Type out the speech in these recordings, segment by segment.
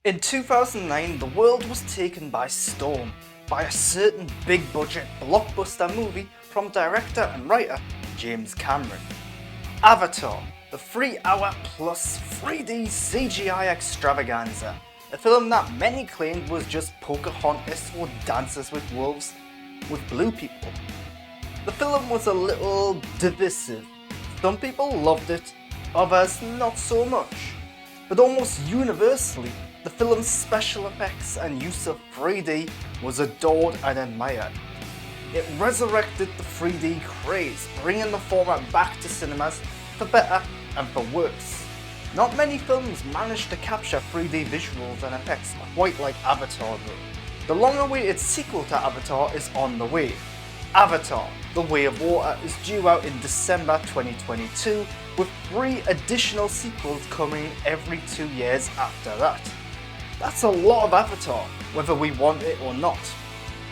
In 2009, the world was taken by storm by a certain big-budget blockbuster movie from director and writer James Cameron. Avatar, the 3-hour plus 3D CGI extravaganza, a film that many claimed was just Pocahontas or Dances with Wolves with blue people. The film was a little divisive. Some people loved it, others not so much. But almost universally, the film's special effects and use of 3D was adored and admired. It resurrected the 3D craze, bringing the format back to cinemas for better and for worse. Not many films managed to capture 3D visuals and effects quite like Avatar though. The long-awaited sequel to Avatar is on the way. Avatar: The Way of Water is due out in December 2022, with 3 additional sequels coming every 2 years after that. That's a lot of Avatar, whether we want it or not.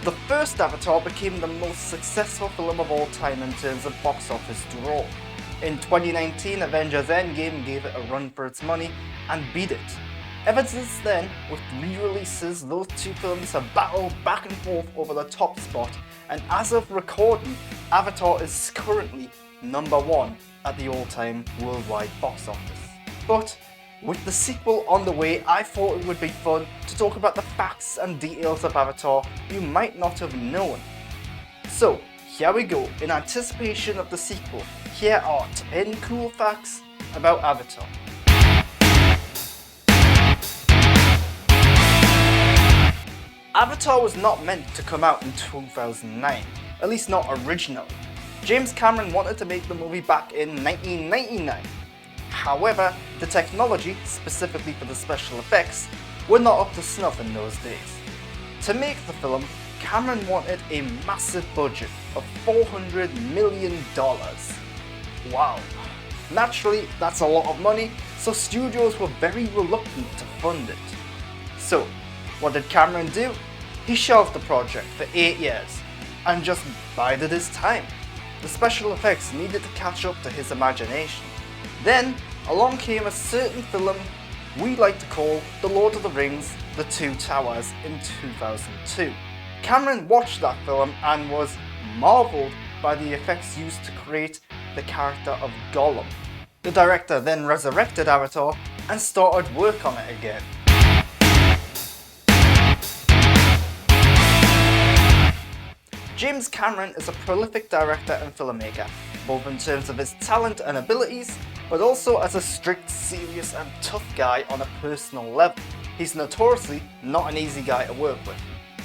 The first Avatar became the most successful film of all time in terms of box office draw. In 2019, Avengers Endgame gave it a run for its money and beat it. Ever since then, with re-releases, those two films have battled back and forth over the top spot, and as of recording, Avatar is currently number 1 at the all-time worldwide box office. But with the sequel on the way, I thought it would be fun to talk about the facts and details of Avatar you might not have known. So, here we go. In anticipation of the sequel, here are 10 cool facts about Avatar. Avatar was not meant to come out in 2009, at least not originally. James Cameron wanted to make the movie back in 1999. However, the technology, specifically for the special effects, were not up to snuff in those days. To make the film, Cameron wanted a massive budget of $400 million. Wow. Naturally, that's a lot of money, so studios were very reluctant to fund it. So, what did Cameron do? He shelved the project for 8 years and just bided his time. The special effects needed to catch up to his imagination. Then, along came a certain film we like to call The Lord of the Rings: The Two Towers in 2002. Cameron watched that film and was marvelled by the effects used to create the character of Gollum. The director then resurrected Avatar and started work on it again. James Cameron is a prolific director and filmmaker, both in terms of his talent and abilities, but also as a strict, serious and tough guy on a personal level. He's notoriously not an easy guy to work with.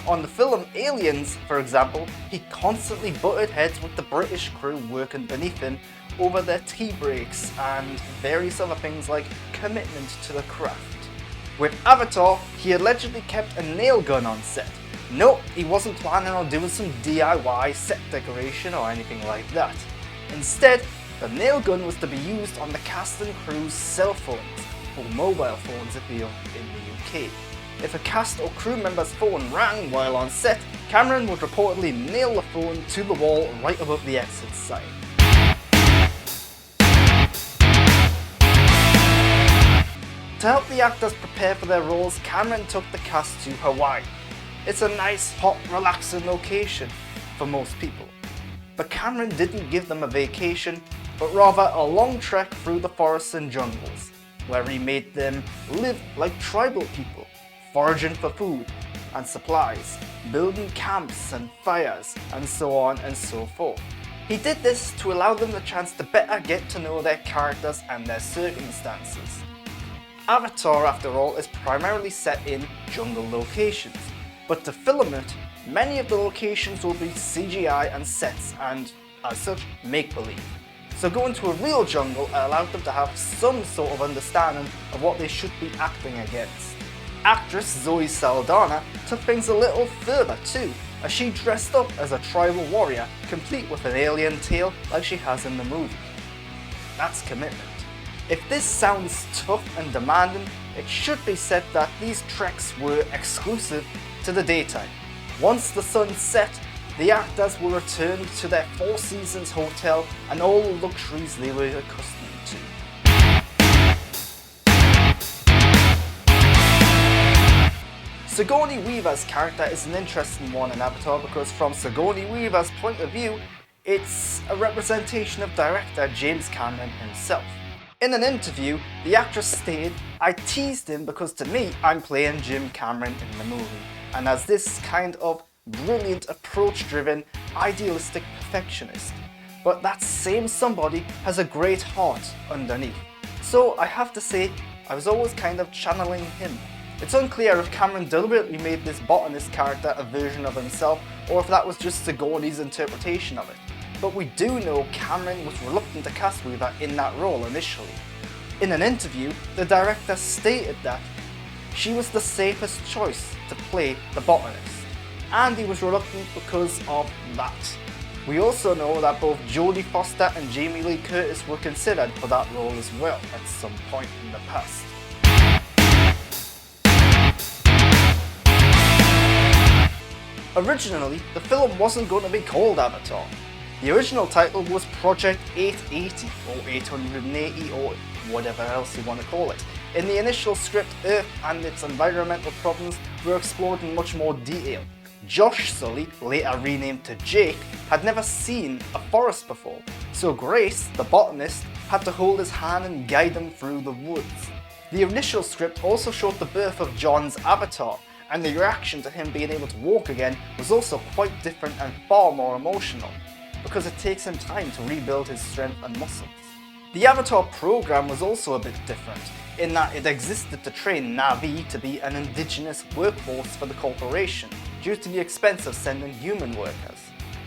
On the film Aliens, for example, he constantly butted heads with the British crew working beneath him over their tea breaks and various other things like commitment to the craft. With Avatar, he allegedly kept a nail gun on set. Nope, he wasn't planning on doing some DIY set decoration or anything like that. Instead, the nail gun was to be used on the cast and crew's cell phones, or mobile phones if you're in the UK. If a cast or crew member's phone rang while on set, Cameron would reportedly nail the phone to the wall right above the exit sign. To help the actors prepare for their roles, Cameron took the cast to Hawaii. It's a nice, hot, relaxing location for most people. But Cameron didn't give them a vacation, but rather a long trek through the forests and jungles, where he made them live like tribal people, foraging for food and supplies, building camps and fires, and so on and so forth. He did this to allow them the chance to better get to know their characters and their circumstances. Avatar, after all, is primarily set in jungle locations, but to film it, many of the locations will be CGI and sets and, as such, make-believe. So going to a real jungle allowed them to have some sort of understanding of what they should be acting against. Actress Zoe Saldana took things a little further too, as she dressed up as a tribal warrior, complete with an alien tail like she has in the movie. That's commitment. If this sounds tough and demanding, it should be said that these treks were exclusive to the daytime. Once the sun set, the actors will return to their Four Seasons hotel and all the luxuries they were accustomed to. Sigourney Weaver's character is an interesting one in Avatar because from Sigourney Weaver's point of view, it's a representation of director James Cameron himself. In an interview, the actress stated, "I teased him because to me, I'm playing Jim Cameron in the movie, and as this kind of brilliant, approach-driven, idealistic perfectionist. But that same somebody has a great heart underneath. So I have to say, I was always kind of channeling him." It's unclear if Cameron deliberately made this botanist character a version of himself, or if that was just Sigourney's interpretation of it. But we do know Cameron was reluctant to cast Weaver in that role initially. In an interview, the director stated that she was the safest choice to play the botanist, and he was reluctant because of that. We also know that both Jodie Foster and Jamie Lee Curtis were considered for that role as well at some point in the past. Originally, the film wasn't going to be called Avatar. The original title was Project 880 or 880 or whatever else you want to call it. In the initial script, Earth and its environmental problems were explored in much more detail. Josh Sully, later renamed to Jake, had never seen a forest before, so Grace, the botanist, had to hold his hand and guide him through the woods. The initial script also showed the birth of John's avatar, and the reaction to him being able to walk again was also quite different and far more emotional, because it takes him time to rebuild his strength and muscles. The Avatar program was also a bit different, in that it existed to train Na'vi to be an indigenous workforce for the corporation, due to the expense of sending human workers.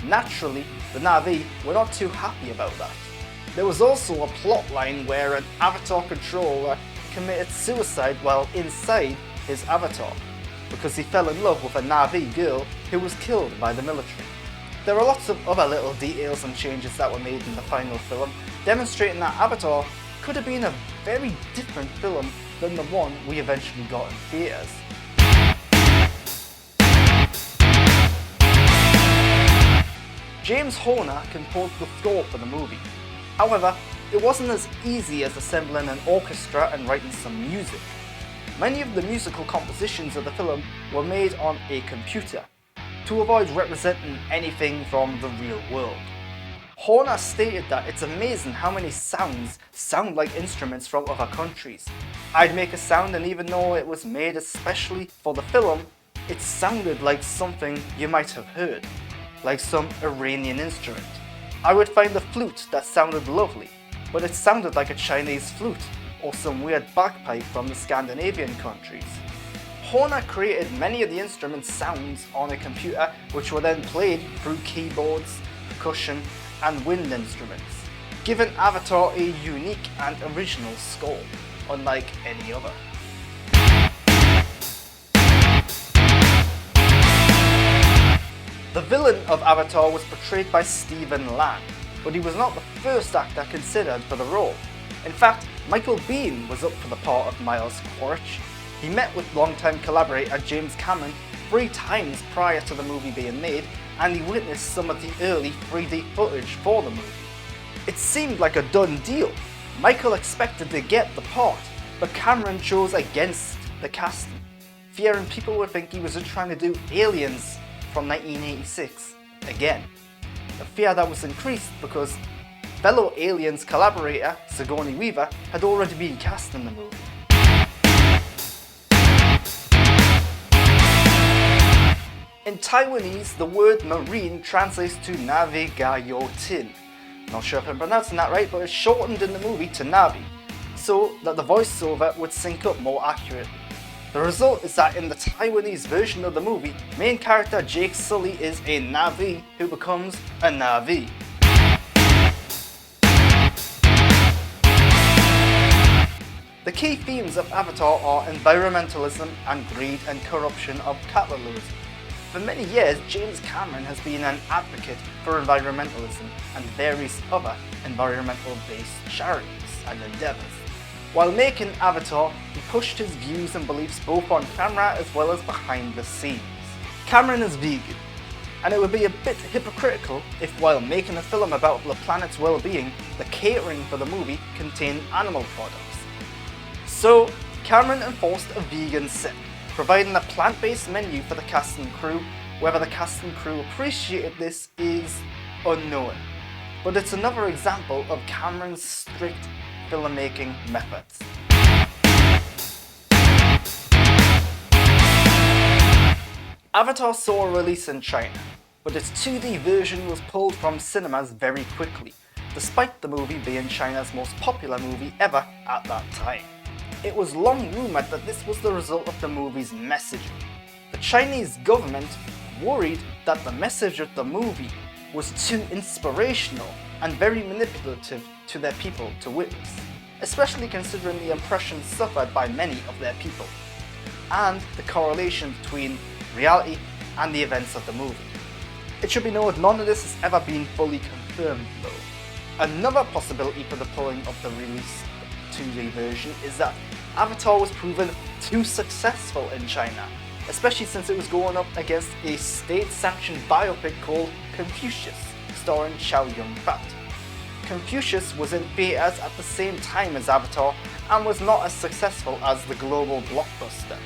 Naturally, the Na'vi were not too happy about that. There was also a plot line where an Avatar controller committed suicide while inside his avatar, because he fell in love with a Na'vi girl who was killed by the military. There are lots of other little details and changes that were made in the final film, demonstrating that Avatar could have been a very different film than the one we eventually got in theaters. James Horner composed the score for the movie. However, it wasn't as easy as assembling an orchestra and writing some music. Many of the musical compositions of the film were made on a computer, to avoid representing anything from the real world. Horner stated that it's amazing how many sounds sound like instruments from other countries. I'd make a sound and even though it was made especially for the film, it sounded like something you might have heard, like some Iranian instrument. I would find a flute that sounded lovely, but it sounded like a Chinese flute or some weird bagpipe from the Scandinavian countries. Horner created many of the instrument sounds on a computer which were then played through keyboards, percussion and wind instruments, giving Avatar a unique and original score, unlike any other. The villain of Avatar was portrayed by Stephen Lang, but he was not the first actor considered for the role. In fact, Michael Biehn was up for the part of Miles Quaritch. He met with longtime collaborator James Cameron 3 times prior to the movie being made, and he witnessed some of the early 3D footage for the movie. It seemed like a done deal. Michael expected to get the part, but Cameron chose against the casting, fearing people would think he was just trying to do Aliens from 1986 again. A fear that was increased because fellow Aliens collaborator Sigourney Weaver had already been cast in the movie. In Taiwanese, the word marine translates to Navigayotin. Not sure if I'm pronouncing that right, but it's shortened in the movie to Navi, so that the voiceover would sync up more accurately. The result is that in the Taiwanese version of the movie, main character Jake Sully is a Na'vi who becomes a Na'vi. The key themes of Avatar are environmentalism and greed and corruption of capitalism. For many years, James Cameron has been an advocate for environmentalism and various other environmental-based charities and endeavours. While making Avatar, he pushed his views and beliefs both on camera as well as behind the scenes. Cameron is vegan, and it would be a bit hypocritical if while making a film about the planet's well-being, the catering for the movie contained animal products. So, Cameron enforced a vegan set, providing a plant-based menu for the cast and crew. Whether the cast and crew appreciated this is unknown, but it's another example of Cameron's strict filmmaking methods. Avatar saw a release in China, but its 2D version was pulled from cinemas very quickly, despite the movie being China's most popular movie ever at that time. It was long rumoured that this was the result of the movie's messaging. The Chinese government worried that the message of the movie was too inspirational and very manipulative to their people to witness, especially considering the impression suffered by many of their people, and the correlation between reality and the events of the movie. It should be noted none of this has ever been fully confirmed though. Another possibility for the pulling of the release 2D version is that Avatar was proven too successful in China, especially since it was going up against a state-sanctioned biopic called Confucius, starring Chow Yun-fat. Confucius was in theatres at the same time as Avatar and was not as successful as the global blockbuster.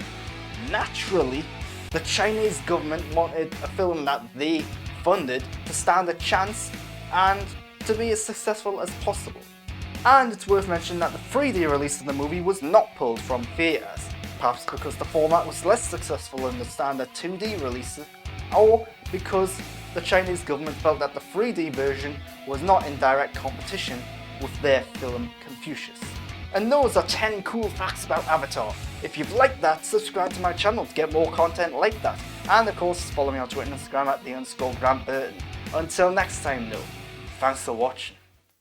Naturally, the Chinese government wanted a film that they funded to stand a chance and to be as successful as possible. And it's worth mentioning that the 3D release of the movie was not pulled from theatres, perhaps because the format was less successful than the standard 2D releases, or because the Chinese government felt that the 3D version was not in direct competition with their film Confucius. And those are 10 cool facts about Avatar. If you've liked that, subscribe to my channel to get more content like that. And of course, follow me on Twitter and Instagram at @the_Grant Burton. Until next time though, thanks for watching.